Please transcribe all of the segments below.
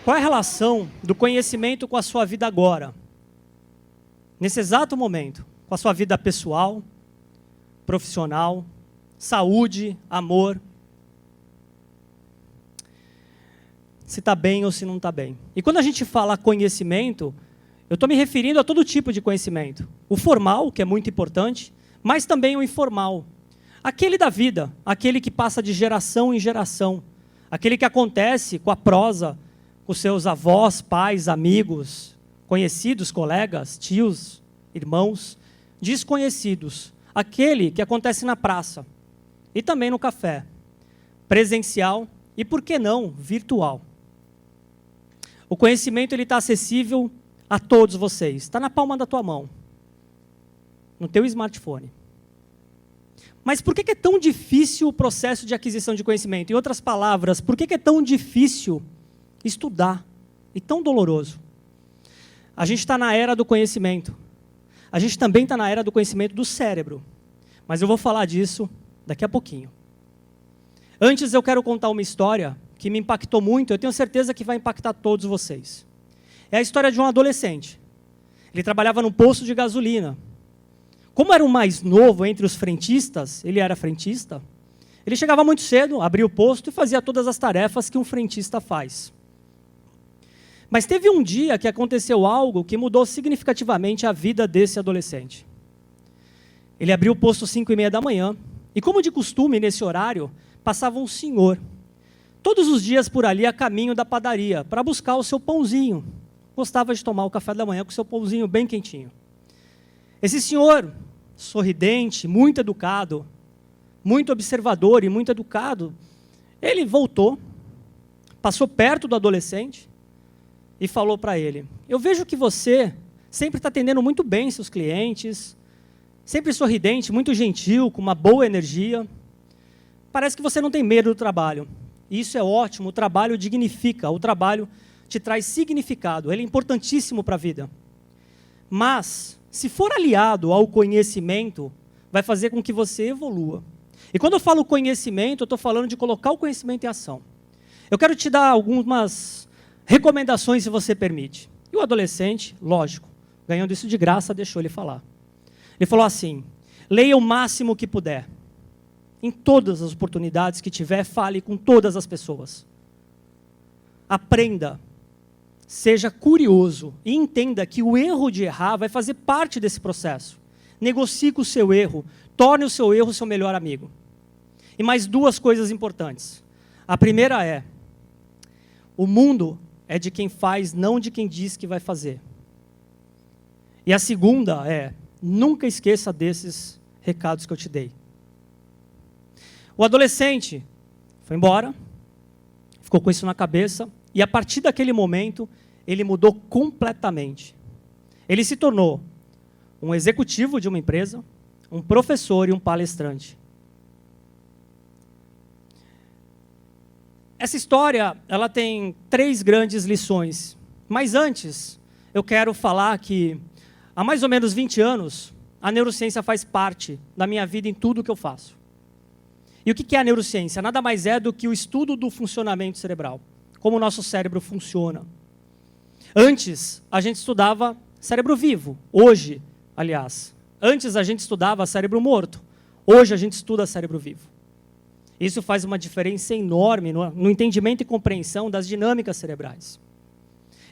Qual é a relação do conhecimento com a sua vida agora? Nesse exato momento, com a sua vida pessoal, profissional, saúde, amor. Se está bem ou se não está bem. E quando a gente fala conhecimento, eu estou me referindo a todo tipo de conhecimento. O formal, que é muito importante, mas também o informal. Aquele da vida, aquele que passa de geração em geração. Aquele que acontece com a prosa, com seus avós, pais, amigos, conhecidos, colegas, tios, irmãos, desconhecidos. Aquele que acontece na praça e também no café, presencial e, por que não, virtual. O conhecimento está acessível a todos vocês, está na palma da tua mão, no teu smartphone. Mas por que é tão difícil o processo de aquisição de conhecimento? Em outras palavras, por que é tão difícil estudar e tão doloroso? A gente está na era do conhecimento. A gente também está na era do conhecimento do cérebro. Mas eu vou falar disso daqui a pouquinho. Antes eu quero contar uma história que me impactou muito, eu tenho certeza que vai impactar todos vocês. É a história de um adolescente. Ele trabalhava num posto de gasolina. Como era o mais novo entre os frentistas, ele era frentista, ele chegava muito cedo, abria o posto e fazia todas as tarefas que um frentista faz. Mas teve um dia que aconteceu algo que mudou significativamente a vida desse adolescente. Ele abriu o posto às 5h30 da manhã, e como de costume, nesse horário, passava um senhor, todos os dias por ali a caminho da padaria, para buscar o seu pãozinho. Gostava de tomar o café da manhã com o seu pãozinho bem quentinho. Esse senhor, sorridente, muito educado, muito observador e muito educado, ele voltou, passou perto do adolescente e falou para ele: eu vejo que você sempre está atendendo muito bem seus clientes, sempre sorridente, muito gentil, com uma boa energia. Parece que você não tem medo do trabalho. E isso é ótimo, o trabalho dignifica, o trabalho te traz significado, ele é importantíssimo para a vida. Mas, se for aliado ao conhecimento, vai fazer com que você evolua. E quando eu falo conhecimento, eu estou falando de colocar o conhecimento em ação. Eu quero te dar algumas recomendações, se você permite. E o adolescente, lógico, ganhando isso de graça, deixou ele falar. Ele falou assim: leia o máximo que puder. Em todas as oportunidades que tiver, fale com todas as pessoas. Aprenda. Seja curioso e entenda que o erro de errar vai fazer parte desse processo. Negocie com o seu erro, torne o seu erro seu melhor amigo. E mais duas coisas importantes. A primeira é: o mundo é de quem faz, não de quem diz que vai fazer. E a segunda é: nunca esqueça desses recados que eu te dei. O adolescente foi embora, ficou com isso na cabeça, e a partir daquele momento, ele mudou completamente. Ele se tornou um executivo de uma empresa, um professor e um palestrante. Essa história, ela tem 3 grandes lições. Mas antes, eu quero falar que há mais ou menos 20 anos, a neurociência faz parte da minha vida em tudo que eu faço. E o que é a neurociência? Nada mais é do que o estudo do funcionamento cerebral. Como o nosso cérebro funciona. Antes, a gente estudava cérebro vivo. Hoje, aliás, antes a gente estudava cérebro morto. Hoje a gente estuda cérebro vivo. Isso faz uma diferença enorme no entendimento e compreensão das dinâmicas cerebrais.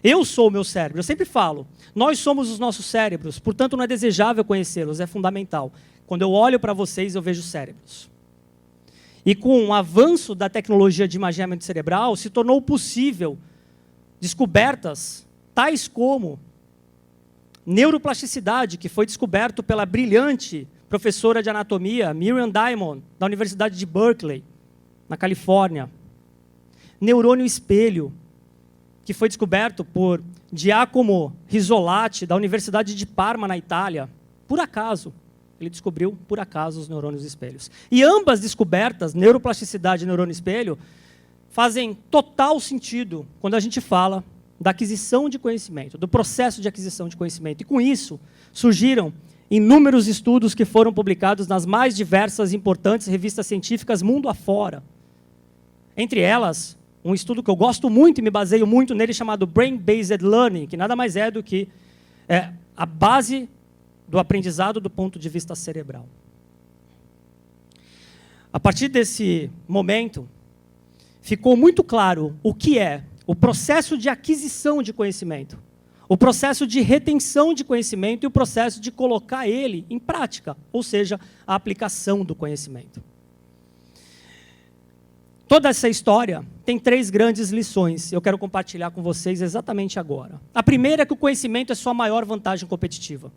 Eu sou o meu cérebro. Eu sempre falo, nós somos os nossos cérebros, portanto não é desejável conhecê-los, é fundamental. Quando eu olho para vocês, eu vejo cérebros. E com o avanço da tecnologia de imageamento cerebral, se tornou possível descobertas tais como neuroplasticidade, que foi descoberto pela brilhante professora de anatomia Miriam Diamond, da Universidade de Berkeley, na Califórnia. Neurônio espelho, que foi descoberto por Giacomo Rizzolatti, da Universidade de Parma, na Itália, por acaso. Ele descobriu, por acaso, os neurônios espelhos. E ambas descobertas, neuroplasticidade e neurônio espelho, fazem total sentido quando a gente fala da aquisição de conhecimento, do processo de aquisição de conhecimento. E com isso, surgiram inúmeros estudos que foram publicados nas mais diversas e importantes revistas científicas mundo afora. Entre elas, um estudo que eu gosto muito e me baseio muito nele, chamado Brain-Based Learning, que nada mais é do que a base do aprendizado do ponto de vista cerebral. A partir desse momento, ficou muito claro o que é o processo de aquisição de conhecimento, o processo de retenção de conhecimento e o processo de colocar ele em prática, ou seja, a aplicação do conhecimento. Toda essa história tem 3 grandes lições, eu quero compartilhar com vocês exatamente agora. A primeira é que o conhecimento é sua maior vantagem competitiva.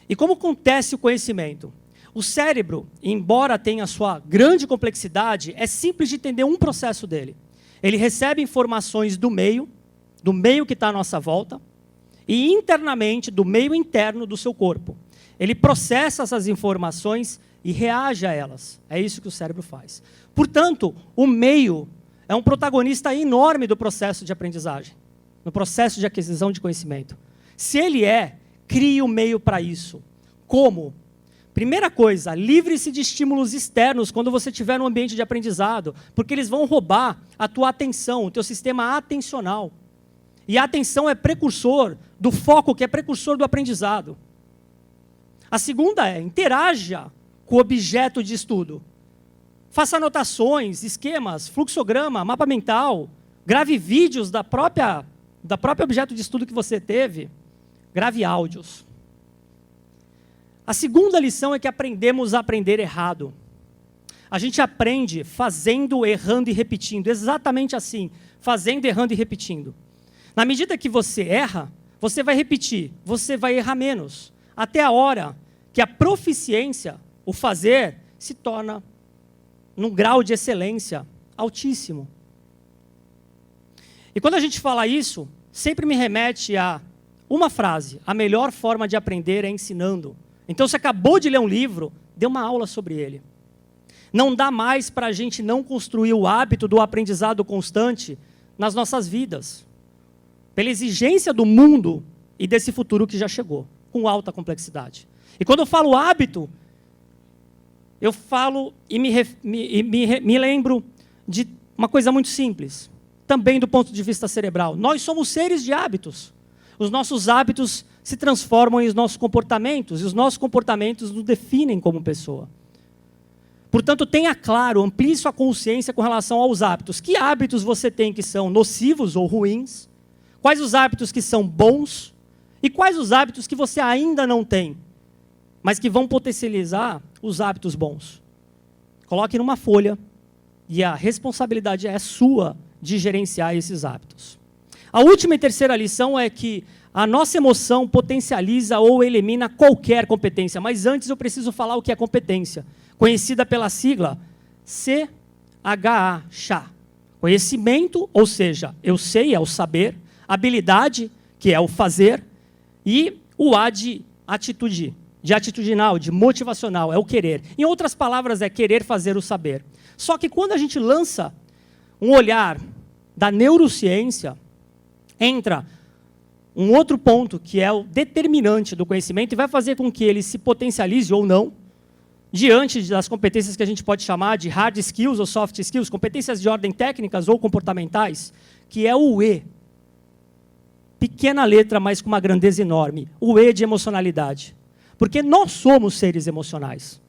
E como acontece o conhecimento? O cérebro, embora tenha sua grande complexidade, é simples de entender um processo dele. Ele recebe informações do meio que está à nossa volta, e internamente, do meio interno do seu corpo. Ele processa essas informações e reage a elas. É isso que o cérebro faz. Portanto, o meio é um protagonista enorme do processo de aprendizagem, no processo de aquisição de conhecimento. Se ele crie o meio para isso. Como? Primeira coisa, livre-se de estímulos externos quando você estiver no ambiente de aprendizado, porque eles vão roubar a tua atenção, o teu sistema atencional. E a atenção é precursor do foco, que é precursor do aprendizado. A segunda interaja com o objeto de estudo. Faça anotações, esquemas, fluxograma, mapa mental, grave vídeos da própria objeto de estudo que você teve, grave áudios. A segunda lição é que aprendemos a aprender errado. A gente aprende fazendo, errando e repetindo, exatamente assim, fazendo, errando e repetindo. Na medida que você erra, você vai repetir, você vai errar menos, até a hora que a proficiência, o fazer, se torna num grau de excelência altíssimo. E quando a gente fala isso, sempre me remete a uma frase: a melhor forma de aprender é ensinando. Então, você acabou de ler um livro, dê uma aula sobre ele. Não dá mais para a gente não construir o hábito do aprendizado constante nas nossas vidas, pela exigência do mundo e desse futuro que já chegou, com alta complexidade. E quando eu falo hábito, eu falo e me lembro de uma coisa muito simples, também do ponto de vista cerebral. Nós somos seres de hábitos. Os nossos hábitos se transformam em nossos comportamentos, e os nossos comportamentos nos definem como pessoa. Portanto, tenha claro, amplie sua consciência com relação aos hábitos. Que hábitos você tem que são nocivos ou ruins? Quais os hábitos que são bons? E quais os hábitos que você ainda não tem, mas que vão potencializar os hábitos bons? Coloque numa folha, e a responsabilidade é sua de gerenciar esses hábitos. A última e terceira lição é que a nossa emoção potencializa ou elimina qualquer competência. Mas antes eu preciso falar o que é competência, conhecida pela sigla CHA, CHA. Conhecimento, ou seja, eu sei, é o saber, habilidade, que é o fazer, e o A de atitude, de atitudinal, de motivacional, é o querer. Em outras palavras, é querer fazer o saber. Só que quando a gente lança um olhar da neurociência, entra um outro ponto que é o determinante do conhecimento e vai fazer com que ele se potencialize ou não, diante das competências que a gente pode chamar de hard skills ou soft skills, competências de ordem técnicas ou comportamentais, que é o E. Pequena letra, mas com uma grandeza enorme. O E de emocionalidade. Porque nós somos seres emocionais.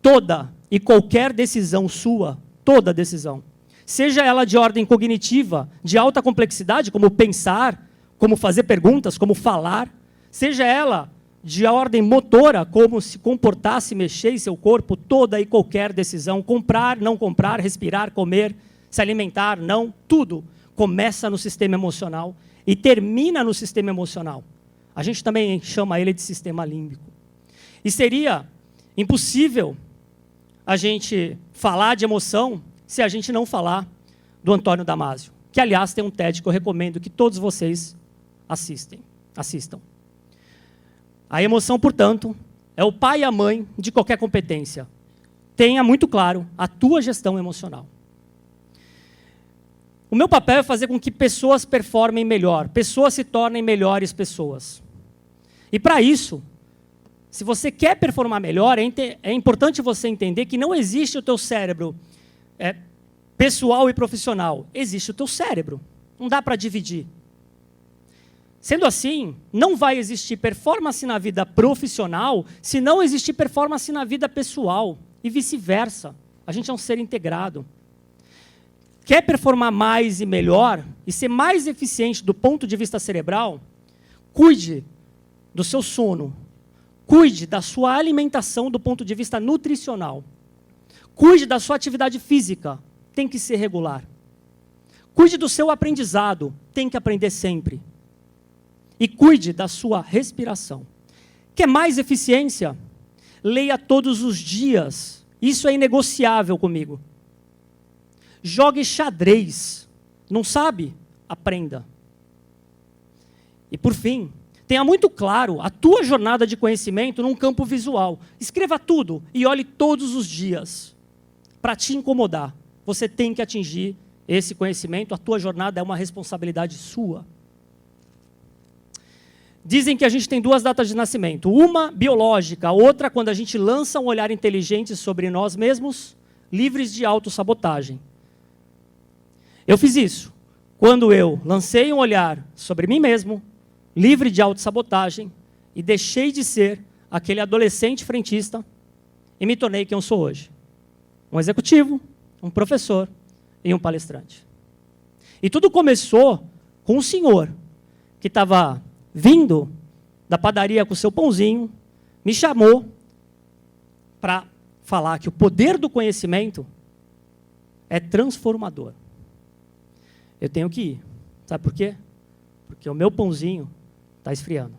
Toda e qualquer decisão sua, toda decisão, seja ela de ordem cognitiva, de alta complexidade, como pensar, como fazer perguntas, como falar, seja ela de ordem motora, como se comportar, se mexer em seu corpo, toda e qualquer decisão, comprar, não comprar, respirar, comer, se alimentar, não, tudo começa no sistema emocional e termina no sistema emocional. A gente também chama ele de sistema límbico. E seria impossível a gente falar de emoção se a gente não falar do Antônio Damasio, que, aliás, tem um TED que eu recomendo que todos vocês assistam. A emoção, portanto, é o pai e a mãe de qualquer competência. Tenha muito claro a tua gestão emocional. O meu papel é fazer com que pessoas performem melhor, pessoas se tornem melhores pessoas. E para isso, se você quer performar melhor, é importante você entender que não existe o teu cérebro pessoal e profissional? Existe o teu cérebro. Não dá para dividir. Sendo assim, não vai existir performance na vida profissional se não existir performance na vida pessoal e vice-versa. A gente é um ser integrado. Quer performar mais e melhor e ser mais eficiente do ponto de vista cerebral? Cuide do seu sono. Cuide da sua alimentação do ponto de vista nutricional. Cuide da sua atividade física. Tem que ser regular. Cuide do seu aprendizado. Tem que aprender sempre. E cuide da sua respiração. Quer mais eficiência? Leia todos os dias. Isso é inegociável comigo. Jogue xadrez. Não sabe? Aprenda. E por fim, tenha muito claro a tua jornada de conhecimento num campo visual. Escreva tudo e olhe todos os dias. Para te incomodar. Você tem que atingir esse conhecimento. A tua jornada é uma responsabilidade sua. Dizem que a gente tem 2 datas de nascimento. Uma biológica, outra quando a gente lança um olhar inteligente sobre nós mesmos, livres de autossabotagem. Eu fiz isso. Quando eu lancei um olhar sobre mim mesmo, livre de autossabotagem, e deixei de ser aquele adolescente frentista e me tornei quem eu sou hoje. Um executivo, um professor e um palestrante. E tudo começou com um senhor que estava vindo da padaria com o seu pãozinho, me chamou para falar que o poder do conhecimento é transformador. Eu tenho que ir. Sabe por quê? Porque o meu pãozinho está esfriando.